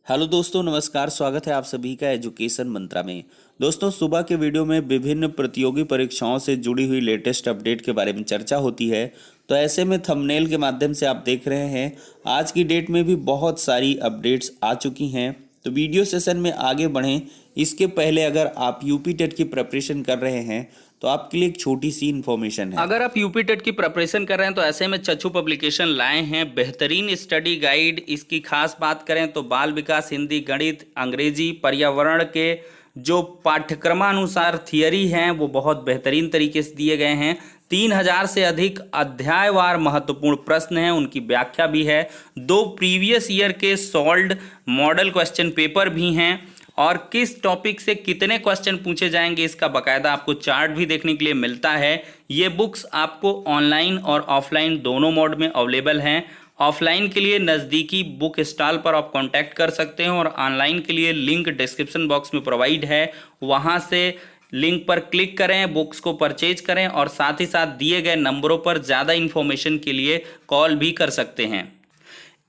Hello दोस्तों, नमस्कार। स्वागत है आप सभी का एजुकेशन मंत्रा में। दोस्तों, सुबह के वीडियो में विभिन्न प्रतियोगी परीक्षाओं से जुड़ी हुई लेटेस्ट अपडेट के बारे में चर्चा होती है। तो ऐसे में थंबनेल के माध्यम से आप देख रहे हैं आज की डेट में भी बहुत सारी अपडेट्स आ चुकी हैं। तो वीडियो सेशन में आगे बढ़ें इसके पहले अगर आप यूपी टेट की प्रिपरेशन कर रहे हैं तो आपके लिए एक छोटी सी इन्फॉर्मेशन है। अगर आप यूपी टेट की प्रिपरेशन कर रहे हैं तो ऐसे में चच्चू पब्लिकेशन लाए हैं बेहतरीन स्टडी गाइड। इसकी खास बात करें तो बाल विकास, हिंदी, गणित, अंग्रेजी, पर्यावरण के जो पाठ्यक्रमानुसार थियरी हैं वो बहुत बेहतरीन तरीके से दिए गए हैं। 3000 से अधिक अध्यायवार महत्वपूर्ण प्रश्न हैं, उनकी व्याख्या भी है। 2 प्रीवियस ईयर के सॉल्व्ड मॉडल क्वेश्चन पेपर भी हैं और किस टॉपिक से कितने क्वेश्चन पूछे जाएंगे इसका बकायदा आपको चार्ट भी देखने के लिए मिलता है। ये बुक्स आपको ऑनलाइन और ऑफलाइन दोनों मोड में अवेलेबल हैं। ऑफलाइन के लिए नज़दीकी बुक स्टॉल पर आप कांटेक्ट कर सकते हैं और ऑनलाइन के लिए लिंक डिस्क्रिप्शन बॉक्स में प्रोवाइड है, वहाँ से लिंक पर क्लिक करें, बुक्स को परचेज करें और साथ ही साथ दिए गए नंबरों पर ज़्यादा इन्फॉर्मेशन के लिए कॉल भी कर सकते हैं।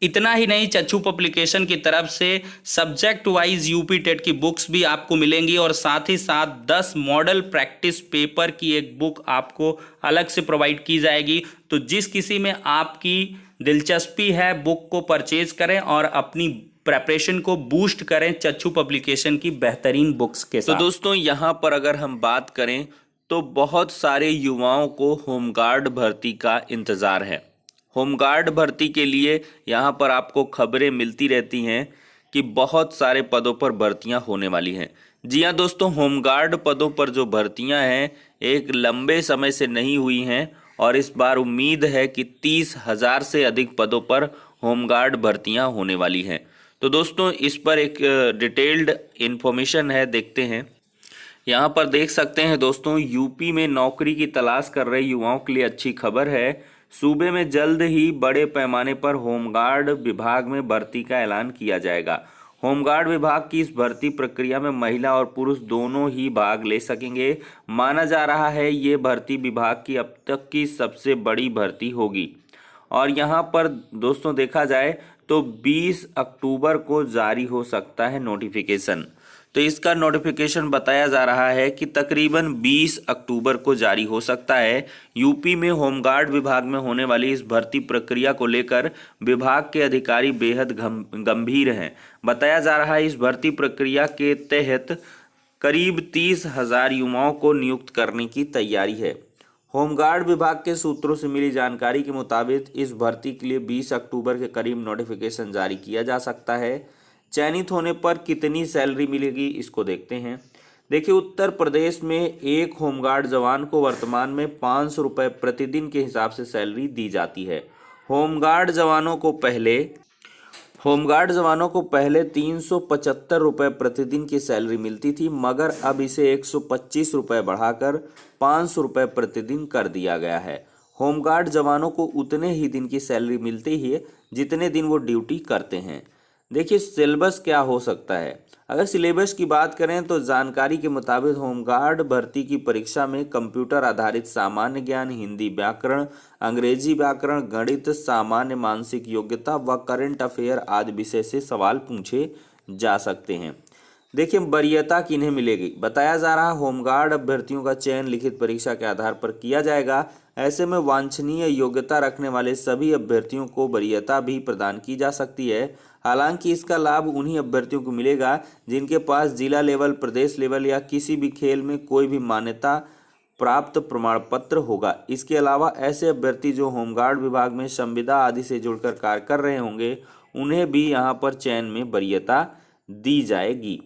इतना ही नहीं, चच्चू पब्लिकेशन की तरफ से सब्जेक्ट वाइज यूपी टेट की बुक्स भी आपको मिलेंगी और साथ ही साथ 10 मॉडल प्रैक्टिस पेपर की एक बुक आपको अलग से प्रोवाइड की जाएगी। तो जिस किसी में आपकी दिलचस्पी है बुक को परचेज करें और अपनी प्रेपरेशन को बूस्ट करें चच्चू पब्लिकेशन की बेहतरीन बुक्स के साथ। तो दोस्तों, यहाँ पर अगर हम बात करें तो बहुत सारे युवाओं को होमगार्ड भर्ती का इंतज़ार है। होमगार्ड भर्ती के लिए यहाँ पर आपको खबरें मिलती रहती हैं कि बहुत सारे पदों पर भर्तियाँ होने वाली हैं। जी हाँ दोस्तों, होमगार्ड पदों पर जो भर्तियाँ हैं एक लंबे समय से नहीं हुई हैं और इस बार उम्मीद है कि 30,000 से अधिक पदों पर होमगार्ड भर्तियाँ होने वाली हैं। तो दोस्तों, इस पर एक डिटेल्ड इन्फॉर्मेशन है, देखते हैं। यहाँ पर देख सकते हैं दोस्तों, यूपी में नौकरी की तलाश कर रहे युवाओं के लिए अच्छी खबर है। सूबे में जल्द ही बड़े पैमाने पर होमगार्ड विभाग में भर्ती का ऐलान किया जाएगा। होमगार्ड विभाग की इस भर्ती प्रक्रिया में महिला और पुरुष दोनों ही भाग ले सकेंगे। माना जा रहा है ये भर्ती विभाग की अब तक की सबसे बड़ी भर्ती होगी। और यहाँ पर दोस्तों देखा जाए तो 20 अक्टूबर को जारी हो सकता है नोटिफिकेशन। तो इसका नोटिफिकेशन बताया जा रहा है कि तकरीबन 20 अक्टूबर को जारी हो सकता है। यूपी में होमगार्ड विभाग में होने वाली इस भर्ती प्रक्रिया को लेकर विभाग के अधिकारी बेहद गंभीर हैं। बताया जा रहा है इस भर्ती प्रक्रिया के तहत करीब 30,000 युवाओं को नियुक्त करने की तैयारी है। होमगार्ड विभाग के सूत्रों से मिली जानकारी के मुताबिक इस भर्ती के लिए 20 अक्टूबर के करीब नोटिफिकेशन जारी किया जा सकता है। चयनित होने पर कितनी सैलरी मिलेगी इसको देखते हैं। देखिए, उत्तर प्रदेश में एक होमगार्ड जवान को वर्तमान में 500 रुपये प्रतिदिन के हिसाब से सैलरी दी जाती है। होमगार्ड जवानों को पहले 375 रुपये प्रतिदिन की सैलरी मिलती थी, मगर अब इसे 125 रुपये बढ़ाकर 500 रुपये प्रतिदिन कर दिया गया है। होमगार्ड जवानों को उतने ही दिन की सैलरी मिलती है जितने दिन वो ड्यूटी करते हैं। देखिए, सिलेबस क्या हो सकता है। अगर सिलेबस की बात करें तो जानकारी के मुताबिक होमगार्ड भर्ती की परीक्षा में कंप्यूटर आधारित सामान्य ज्ञान, हिंदी व्याकरण, अंग्रेजी व्याकरण, गणित, सामान्य मानसिक योग्यता व करंट अफेयर आदि विषय से सवाल पूछे जा सकते हैं। देखिए, वरीयता किन्हें मिलेगी। बताया जा रहा होमगार्ड अभ्यर्थियों का चयन लिखित परीक्षा के आधार पर किया जाएगा। ऐसे में वांछनीय योग्यता रखने वाले सभी अभ्यर्थियों को वरीयता भी प्रदान की जा सकती है। हालांकि इसका लाभ उन्हीं अभ्यर्थियों को मिलेगा जिनके पास जिला लेवल, प्रदेश लेवल या किसी भी खेल में कोई भी मान्यता प्राप्त प्रमाण पत्र होगा। इसके अलावा ऐसे अभ्यर्थी जो होमगार्ड विभाग में संविदा आदि से जुड़कर कार्य कर रहे होंगे उन्हें भी यहाँ पर चयन में वरीयता दी जाएगी।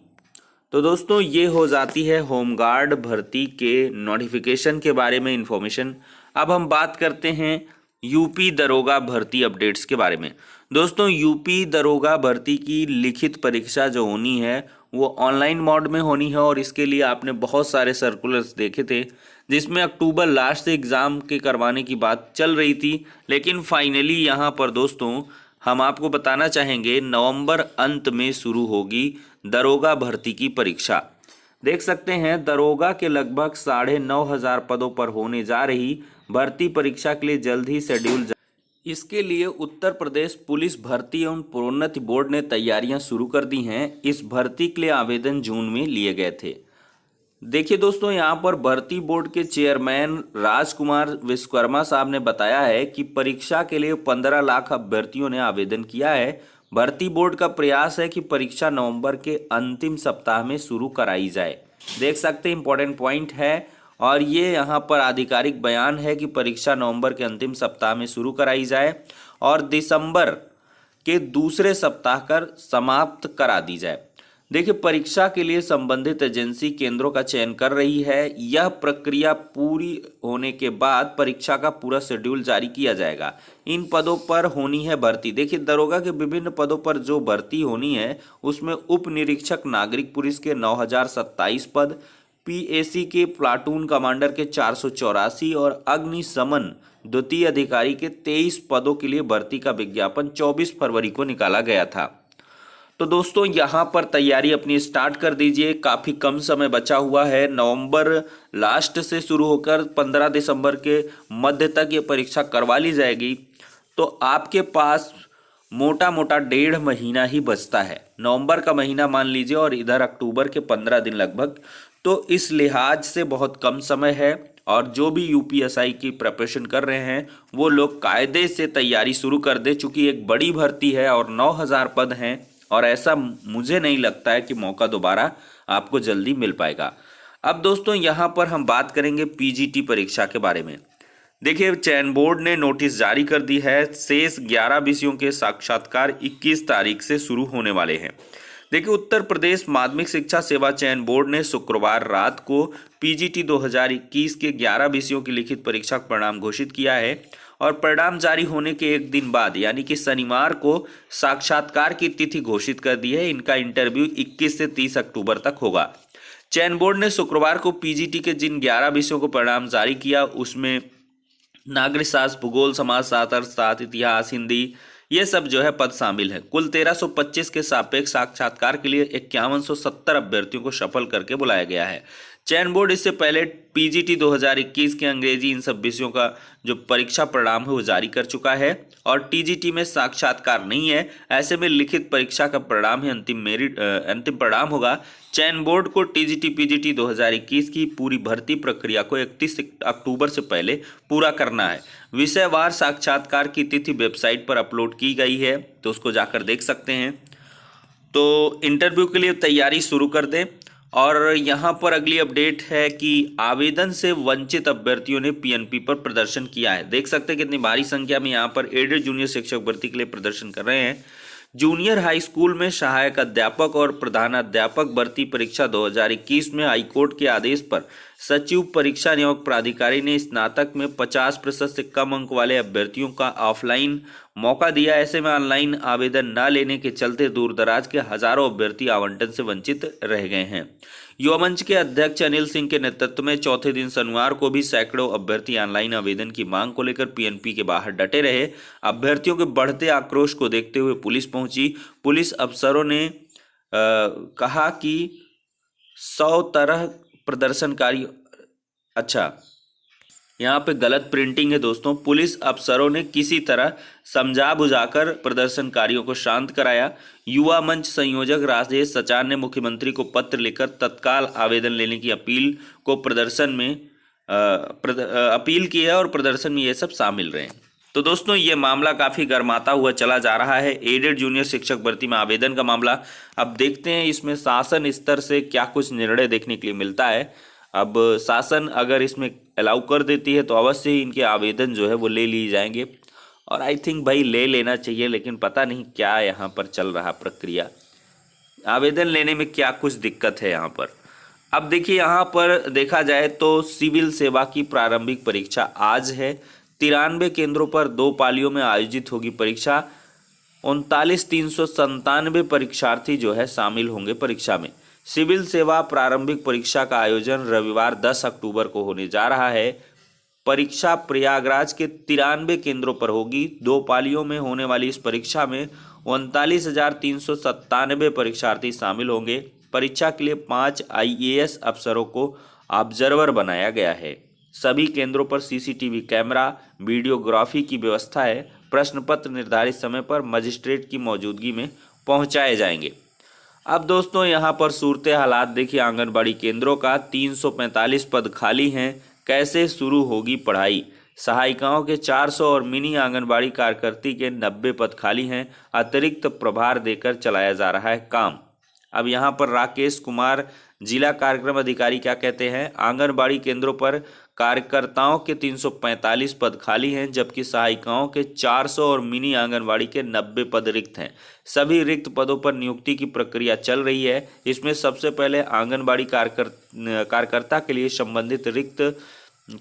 तो दोस्तों, ये हो जाती है होमगार्ड भर्ती के नोटिफिकेशन के बारे में इंफॉर्मेशन। अब हम बात करते हैं यूपी दरोगा भर्ती अपडेट्स के बारे में। दोस्तों, यूपी दरोगा भर्ती की लिखित परीक्षा जो होनी है वो ऑनलाइन मोड में होनी है और इसके लिए आपने बहुत सारे सर्कुलर्स देखे थे जिसमें अक्टूबर लास्ट से एग्ज़ाम के करवाने की बात चल रही थी, लेकिन फाइनली यहाँ पर दोस्तों हम आपको बताना चाहेंगे नवंबर अंत में शुरू होगी दरोगा भर्ती की परीक्षा। देख सकते हैं, दरोगा के लगभग 9,500 पदों पर होने जा रही भर्ती परीक्षा के लिए जल्द ही शेड्यूल इसके लिए उत्तर प्रदेश पुलिस भर्ती एवं प्रोन्नति बोर्ड ने तैयारियां शुरू कर दी हैं। इस भर्ती के लिए आवेदन जून में लिए गए थे। देखिए दोस्तों, यहाँ पर भर्ती बोर्ड के चेयरमैन राजकुमार विश्वकर्मा साहब ने बताया है कि परीक्षा के लिए 15 लाख अभ्यर्थियों ने आवेदन किया है। भर्ती बोर्ड का प्रयास है कि परीक्षा नवंबर के अंतिम सप्ताह में शुरू कराई जाए। देख सकते हैं, इंपॉर्टेंट पॉइंट है और ये यहाँ पर आधिकारिक बयान है कि परीक्षा नवंबर के अंतिम सप्ताह में शुरू कराई जाए और दिसंबर के दूसरे सप्ताह कर समाप्त करा दी जाए। देखिए, परीक्षा के लिए संबंधित एजेंसी केंद्रों का चयन कर रही है। यह प्रक्रिया पूरी होने के बाद परीक्षा का पूरा शेड्यूल जारी किया जाएगा। इन पदों पर होनी है भर्ती। देखिए, दरोगा के विभिन्न पदों पर जो भर्ती होनी है उसमें उप निरीक्षक नागरिक पुलिस के 9027 पद, पीएसी के प्लाटून कमांडर के 484 और अग्निशमन द्वितीय अधिकारी के 23 पदों के लिए भर्ती का विज्ञापन 24 फरवरी को निकाला गया था। तो दोस्तों, यहाँ पर तैयारी अपनी स्टार्ट कर दीजिए। काफ़ी कम समय बचा हुआ है। नवंबर लास्ट से शुरू होकर 15 दिसंबर के मध्य तक ये परीक्षा करवा ली जाएगी। तो आपके पास मोटा मोटा 1.5 महीना ही बचता है। नवंबर का महीना मान लीजिए और इधर अक्टूबर के 15 दिन लगभग। तो इस लिहाज से बहुत कम समय है और जो भी यूपीएसआई की प्रिपरेशन कर रहे हैं वो लोग कायदे से तैयारी शुरू कर दे, चूँकि एक बड़ी भर्ती है और 9000 पद हैं और ऐसा मुझे नहीं लगता है कि मौका दोबारा आपको जल्दी मिल पाएगा। अब दोस्तों, यहाँ पर हम बात करेंगे पीजीटी परीक्षा के बारे में। देखिए, चयन बोर्ड ने नोटिस जारी कर दी है। शेष 11 विषयों के साक्षात्कार 21 तारीख से शुरू होने वाले हैं। देखिए, उत्तर प्रदेश माध्यमिक शिक्षा सेवा चयन बोर्ड ने शुक्रवार रात को पीजीटी 2021 के 11 विषयों की लिखित परीक्षा का परिणाम घोषित किया है और परिणाम जारी होने के एक दिन बाद यानी कि शनिवार को साक्षात्कार की तिथि घोषित कर दी है। इनका इंटरव्यू 21 से 30 अक्टूबर तक होगा। चयन बोर्ड ने शुक्रवार को पीजीटी के जिन 11 विषयों को परिणाम जारी किया उसमें नागरिक शास्त्र, भूगोल, समाजशास्त्र, अर्थशास्त्र, इतिहास, हिंदी, ये सब जो है पद शामिल है। कुल 1325 के सापेक्ष साक्षात्कार के लिए 5170 अभ्यर्थियों को सफल करके बुलाया गया है। चयन बोर्ड इससे पहले पीजीटी 2021 के अंग्रेजी इन सब विषयों का जो परीक्षा परिणाम है वो जारी कर चुका है और टीजीटी में साक्षात्कार नहीं है। ऐसे में लिखित परीक्षा का परिणाम ही अंतिम परिणाम होगा। चयन बोर्ड को टीजीटी पीजीटी 2021 की पूरी भर्ती प्रक्रिया को 31 अक्टूबर से पहले पूरा करना है। विषयवार साक्षात्कार की तिथि वेबसाइट पर अपलोड की गई है, तो उसको जाकर देख सकते हैं। तो इंटरव्यू के लिए तैयारी शुरू कर दें। और यहाँ पर अगली अपडेट है कि आवेदन से वंचित अभ्यर्थियों ने पीएनपी पर प्रदर्शन किया है। देख सकते हैं कितनी भारी संख्या में यहाँ पर एडेड जूनियर शिक्षक भर्ती के लिए प्रदर्शन कर रहे हैं। जूनियर हाई स्कूल में सहायक अध्यापक और प्रधानाध्यापक भर्ती परीक्षा 2021 में हाईकोर्ट के आदेश पर सचिव परीक्षा नियामक प्राधिकारी ने स्नातक में 50% से कम अंक वाले अभ्यर्थियों का ऑफलाइन मौका दिया। ऐसे में ऑनलाइन आवेदन न लेने के चलते दूरदराज के हजारों अभ्यर्थी आवंटन से वंचित रह गए हैं। युवा मंच के अध्यक्ष अनिल सिंह के नेतृत्व में चौथे दिन शनिवार को भी सैकड़ों अभ्यर्थी ऑनलाइन आवेदन की मांग को लेकर पीएनपी के बाहर डटे रहे। अभ्यर्थियों के बढ़ते आक्रोश को देखते हुए पुलिस पहुंची। पुलिस अफसरों ने कहा कि 100 तरह प्रदर्शनकारी यहाँ पे गलत प्रिंटिंग है दोस्तों। पुलिस अफसरों ने किसी तरह समझा बुझाकर प्रदर्शनकारियों को शांत कराया। युवा मंच संयोजक राजेश सचान ने मुख्यमंत्री को पत्र लिखकर तत्काल आवेदन लेने की अपील की है और प्रदर्शन में ये सब शामिल रहे। तो दोस्तों, ये मामला काफ़ी गर्माता हुआ चला जा रहा है। एडेड जूनियर शिक्षक भर्ती में आवेदन का मामला। अब देखते हैं इसमें शासन स्तर से क्या कुछ निर्णय देखने के लिए मिलता है। अब शासन अगर इसमें अलाउ कर देती है तो अवश्य ही इनके आवेदन जो है वो ले लिए जाएंगे और आई थिंक भाई ले लेना चाहिए, लेकिन पता नहीं क्या यहाँ पर चल रहा प्रक्रिया, आवेदन लेने में क्या कुछ दिक्कत है यहाँ पर। अब देखिए, यहाँ पर देखा जाए तो सिविल सेवा की प्रारंभिक परीक्षा आज है। 93 केंद्रों पर 2 पालियों में आयोजित होगी परीक्षा। 39,397 परीक्षार्थी जो है शामिल होंगे परीक्षा में। सिविल सेवा प्रारंभिक परीक्षा का आयोजन रविवार 10 अक्टूबर को होने जा रहा है। परीक्षा प्रयागराज के 93 केंद्रों पर होगी। 2 पालियों में होने वाली इस परीक्षा में 39,397 परीक्षार्थी शामिल होंगे। परीक्षा के लिए 5 IAS अफसरों को ऑब्जर्वर बनाया गया है। सभी केंद्रों पर CCTV कैमरा, वीडियोग्राफी की व्यवस्था है। प्रश्न पत्र निर्धारित समय पर मजिस्ट्रेट की मौजूदगी में पहुंचाए जाएंगे। अब दोस्तों यहाँ पर सूरत हालात देखिए, आंगनबाड़ी केंद्रों का 345 पद खाली हैं, कैसे शुरू होगी पढ़ाई। सहायिकाओं के 400 और मिनी आंगनबाड़ी कार्यकर्ती के 90 पद खाली हैं, अतिरिक्त प्रभार देकर चलाया जा रहा है काम। अब यहाँ पर राकेश कुमार जिला कार्यक्रम अधिकारी क्या कहते हैं, आंगनबाड़ी केंद्रों पर कार्यकर्ताओं के 345 पद खाली हैं, जबकि सहायिकाओं के 400 और मिनी आंगनबाड़ी के 90 पद रिक्त हैं। सभी रिक्त पदों पर नियुक्ति की प्रक्रिया चल रही है। इसमें सबसे पहले आंगनबाड़ी कार्यकर्ता के लिए संबंधित रिक्त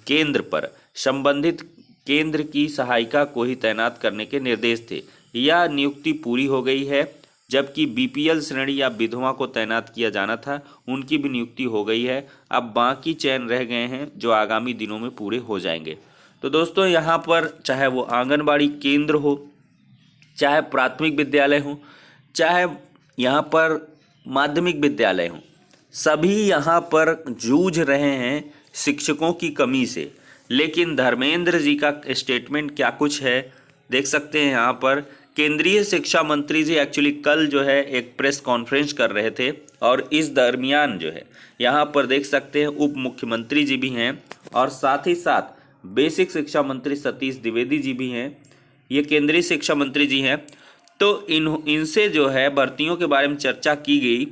केंद्र पर संबंधित केंद्र की सहायिका को ही तैनात करने के निर्देश थे। यह नियुक्ति पूरी हो गई है, जबकि बीपीएल श्रेणी या विधवा को तैनात किया जाना था, उनकी भी नियुक्ति हो गई है। अब बाकी चयन रह गए हैं जो आगामी दिनों में पूरे हो जाएंगे। तो दोस्तों यहाँ पर चाहे वो आंगनबाड़ी केंद्र हो, चाहे प्राथमिक विद्यालय हो, चाहे यहाँ पर माध्यमिक विद्यालय हो, सभी यहाँ पर जूझ रहे हैं शिक्षकों की कमी से। लेकिन धर्मेंद्र जी का स्टेटमेंट क्या कुछ है देख सकते हैं यहाँ पर। केंद्रीय शिक्षा मंत्री जी एक्चुअली कल जो है एक प्रेस कॉन्फ्रेंस कर रहे थे, और इस दरमियान जो है यहाँ पर देख सकते हैं उप मुख्यमंत्री जी भी हैं, और साथ ही साथ बेसिक शिक्षा मंत्री सतीश द्विवेदी जी भी हैं, ये केंद्रीय शिक्षा मंत्री जी हैं। तो इनसे जो है भर्तियों के बारे में चर्चा की गई।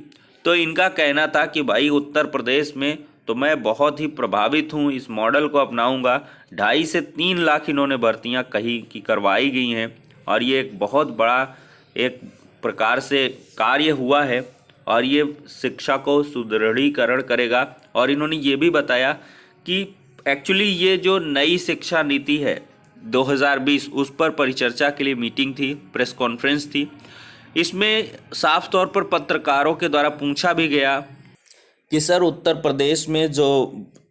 तो इनका कहना था कि भाई उत्तर प्रदेश में तो मैं बहुत ही प्रभावित हूँ, इस मॉडल को अपनाऊंगा। 2.5 से 3 लाख इन्होंने भर्तियाँ कहीं की करवाई गई हैं, और ये एक बहुत बड़ा एक प्रकार से कार्य हुआ है, और ये शिक्षा को सुदृढ़ीकरण करेगा। और इन्होंने ये भी बताया कि एक्चुअली ये जो नई शिक्षा नीति है 2020, उस पर परिचर्चा के लिए मीटिंग थी, प्रेस कॉन्फ्रेंस थी। इसमें साफ तौर पर पत्रकारों के द्वारा पूछा भी गया कि सर उत्तर प्रदेश में जो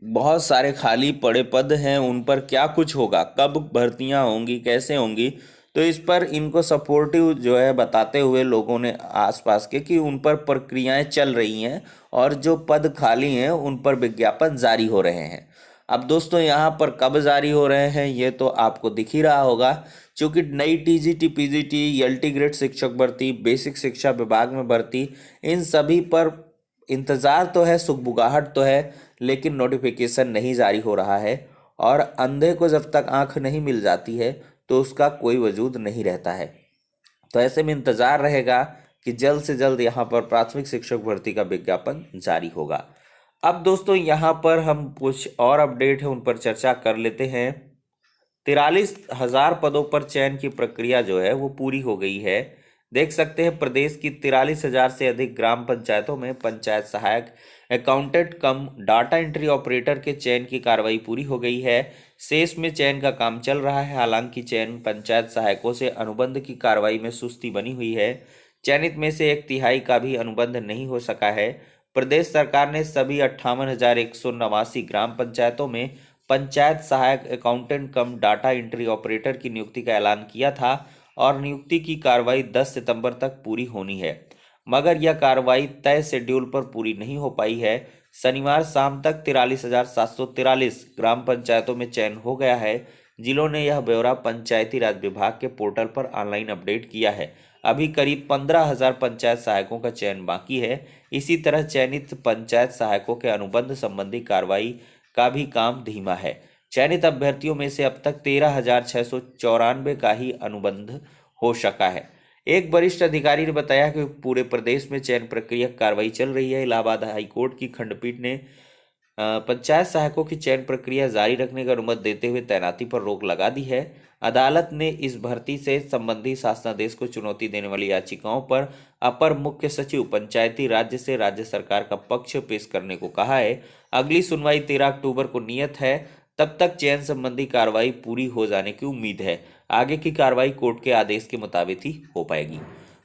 बहुत सारे खाली पड़े पद हैं उन पर क्या कुछ होगा, कब भर्तियां होंगी, कैसे होंगी। तो इस पर इनको सपोर्टिव जो है बताते हुए लोगों ने आसपास के कि उन पर प्रक्रियाएं चल रही हैं, और जो पद खाली हैं उन पर विज्ञापन जारी हो रहे हैं। अब दोस्तों यहाँ पर कब जारी हो रहे हैं ये तो आपको दिख ही रहा होगा, क्योंकि नई टीजीटी, पीजीटी, एलटी ग्रेड शिक्षक भर्ती, बेसिक शिक्षा विभाग में भर्ती, इन सभी पर इंतज़ार तो है, सुगबुगाहट तो है, लेकिन नोटिफिकेशन नहीं जारी हो रहा है। और अंधे को जब तक आंख नहीं मिल जाती है तो उसका कोई वजूद नहीं रहता है। तो ऐसे में इंतज़ार रहेगा कि जल्द से जल्द यहाँ पर प्राथमिक शिक्षक भर्ती का विज्ञापन जारी होगा। अब दोस्तों यहाँ पर हम कुछ और अपडेट है उन पर चर्चा कर लेते हैं। 43,000 पदों पर चयन की प्रक्रिया जो है वो पूरी हो गई है। देख सकते हैं प्रदेश की 43,000 से अधिक ग्राम पंचायतों में पंचायत सहायक, अकाउंटेंट कम डाटा एंट्री ऑपरेटर के चयन की कार्रवाई पूरी हो गई है। शेष में चयन का काम चल रहा है। हालांकि चयन पंचायत सहायकों से अनुबंध की कार्रवाई में सुस्ती बनी हुई है। चयनित में से 1/3 का भी अनुबंध नहीं हो सका है। प्रदेश सरकार ने सभी 58,189 ग्राम पंचायतों में पंचायत सहायक, अकाउंटेंट कम डाटा एंट्री ऑपरेटर की नियुक्ति का ऐलान किया था, और नियुक्ति की कार्रवाई 10 सितंबर तक पूरी होनी है, मगर यह कार्रवाई तय शेड्यूल पर पूरी नहीं हो पाई है। शनिवार शाम तक 43,743 ग्राम पंचायतों में चयन हो गया है। जिलों ने यह ब्यौरा पंचायती राज विभाग के पोर्टल पर ऑनलाइन अपडेट किया है। अभी करीब 15,000 पंचायत सहायकों का चयन बाकी है। इसी तरह चयनित पंचायत सहायकों के अनुबंध संबंधी कार्रवाई का भी काम धीमा है। चयनित अभ्यर्थियों में से अब तक 13,694 का ही अनुबंध हो सका है। एक वरिष्ठ अधिकारी ने बताया कि पूरे प्रदेश में चयन प्रक्रिया कार्रवाई चल रही है। इलाहाबाद हाईकोर्ट की खंडपीठ ने पंचायत सहायकों की चयन प्रक्रिया जारी रखने की अनुमति देते हुए तैनाती पर रोक लगा दी है। अदालत ने इस भर्ती से संबंधी शासनादेश को चुनौती देने वाली याचिकाओं पर अपर मुख्य सचिव पंचायती राज्य से राज्य सरकार का पक्ष पेश करने को कहा है। अगली सुनवाई 13 अक्टूबर को नियत है। तब तक चयन संबंधी कार्रवाई पूरी हो जाने की उम्मीद है। आगे की कार्रवाई कोर्ट के आदेश के मुताबिक ही हो पाएगी।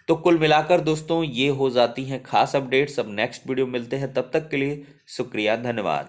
तो कुल मिलाकर दोस्तों ये हो जाती हैं खास अपडेट्स। अब नेक्स्ट वीडियो मिलते हैं, तब तक के लिए शुक्रिया, धन्यवाद।